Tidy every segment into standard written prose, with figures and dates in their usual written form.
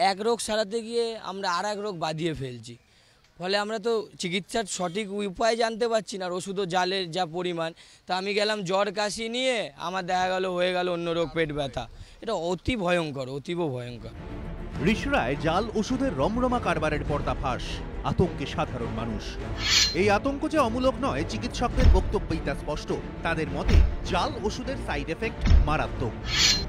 এক রোগ সারাতে গিয়ে আমরা আর এক রোগ বাঁধিয়ে ফেলছি। ফলে আমরা তো চিকিৎসার সঠিক উপায় জানতে পারছি না, আর ওষুধও জালের যা পরিমাণ। তা আমি গেলাম জ্বর কাশি নিয়ে, আমার দেখা গেল হয়ে গেল অন্য রোগ পেট ব্যথা। এটা অতি ভয়ঙ্কর, অতীব ভয়ঙ্কর। রিষড়ায় জাল ওষুধের রমরমা কারবারের পর্দাফাঁস, আতঙ্কে সাধারণ মানুষ। এই আতঙ্ক যে অমূলক নয়, চিকিৎসকদের বক্তব্যই তা স্পষ্ট। তাদের মতে জাল ওষুধের সাইড এফেক্ট মারাত্মক।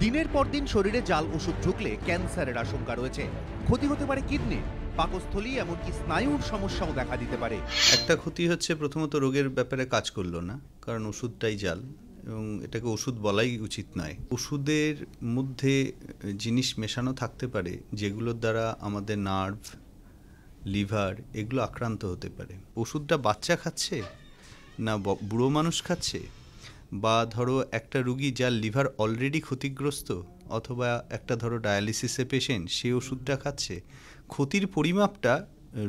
দিনের পর দিন শরীরে জাল ওষুধ ঢুকলে ক্যান্সারের আশঙ্কা রয়েছে। ক্ষতি হতে পারে কিডনি, পাকস্থলী, এমনকি স্নায়ুর সমস্যাও দেখা দিতে পারে। একটা ক্ষতি হচ্ছে, প্রথমত রোগের ব্যাপারে কাজ করলো না, কারণ ওষুধটাই জাল, এবং এটাকে ওষুধ বলাই উচিত নয়। ওষুধের মধ্যে জিনিস মেশানো থাকতে পারে যেগুলোর দ্বারা আমাদের নার্ভ, লিভার এগুলো আক্রান্ত হতে পারে। ওষুধটা বাচ্চা খাচ্ছে না বুড়ো মানুষ খাচ্ছে, বা ধরো একটা রুগী যার লিভার অলরেডি ক্ষতিগ্রস্ত, অথবা একটা ধরো ডায়ালিসিসে পেশেন্ট, সে ওষুধটা খাচ্ছে, ক্ষতির পরিমাপটা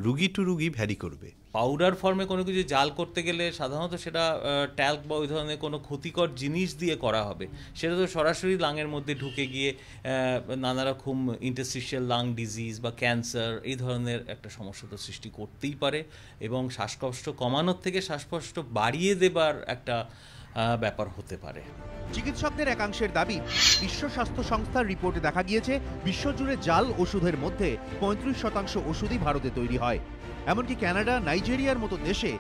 রুগী টু রুগী ভ্যারি করবে। পাউডার ফর্মে কোনো কিছু জাল করতে গেলে সাধারণত সেটা ট্যাল্ক বা ওই ধরনের কোনো ক্ষতিকর জিনিস দিয়ে করা হবে। সেটা তো সরাসরি লাংয়ের মধ্যে ঢুকে গিয়ে নানা রকম ইন্টারস্টিশিয়াল লাং ডিজিজ বা ক্যান্সার এই ধরনের একটা সমস্যা তো সৃষ্টি করতেই পারে, এবং শ্বাসকষ্ট কমানোর থেকে শ্বাসকষ্ট বাড়িয়ে দেবার একটা ব্যাপার হতে পারে। চিকিৎসকদের একাংশের দাবি, বিশ্ব স্বাস্থ্য সংস্থার রিপোর্টে দেখা গিয়েছে বিশ্বজুড়ে জাল ওষুধের মধ্যে 35% ওষুধই ভারতে তৈরি হয়। এমনকি কানাডা, নাইজেরিয়ার মতো দেশে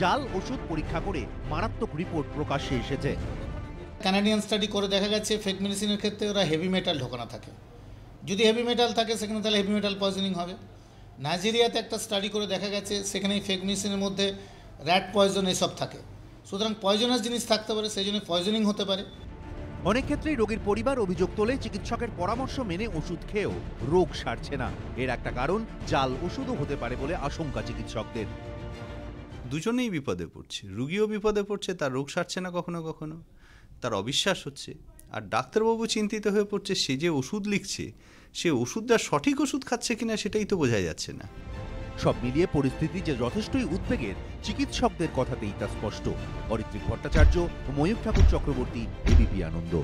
জাল ওষুধ পরীক্ষা করে মারাত্মক রিপোর্ট প্রকাশ্যে এসেছে। কানাডিয়ান স্টাডি করে দেখা গেছে ফেক মেডিসিনের ক্ষেত্রে ওরা হেভি মেটাল ঢোকানো থাকে। যদি হেভি মেটাল থাকে সেখানে তাহলে হেভি মেটাল পয়জনিং হবে। নাইজেরিয়াতে একটা স্টাডি করে দেখা গেছে সেখানে ফেক মেডিসিনের মধ্যে র্যাট পয়জন এসব থাকে। সুতরাং পয়জনাস জিনিস থাকতে পারে, সেই জন্য পয়জনিং হতে পারে। অনেক ক্ষেত্রেই রোগীর পরিবার অভিযোগ তোলে চিকিৎসকের পরামর্শ মেনে ওষুধ খেয়েও রোগ সারছে না। এর একটা কারণ জাল ওষুধও হতে পারে বলে আশঙ্কা চিকিৎসকদের। দুজনেই বিপদে পড়ছে, রুগীও বিপদে পড়ছে, তার রোগ সারছে না কখনো কখনো, তার অবিশ্বাস হচ্ছে, আর ডাক্তারবাবু চিন্তিত হয়ে পড়ছে সে যে ওষুধ লিখছে সে ওষুধটা সঠিক ওষুধ খাচ্ছে কিনা সেটাই তো বোঝা যাচ্ছে না। সব মিলিয়ে পরিস্থিতি যে যথেষ্টই উদ্বেগের, চিকিৎসকদের কথাতেই তা স্পষ্ট। অরিত্রিক ভট্টাচার্য ও ময়ূর ঠাকুর চক্রবর্তী, এবিপি আনন্দ।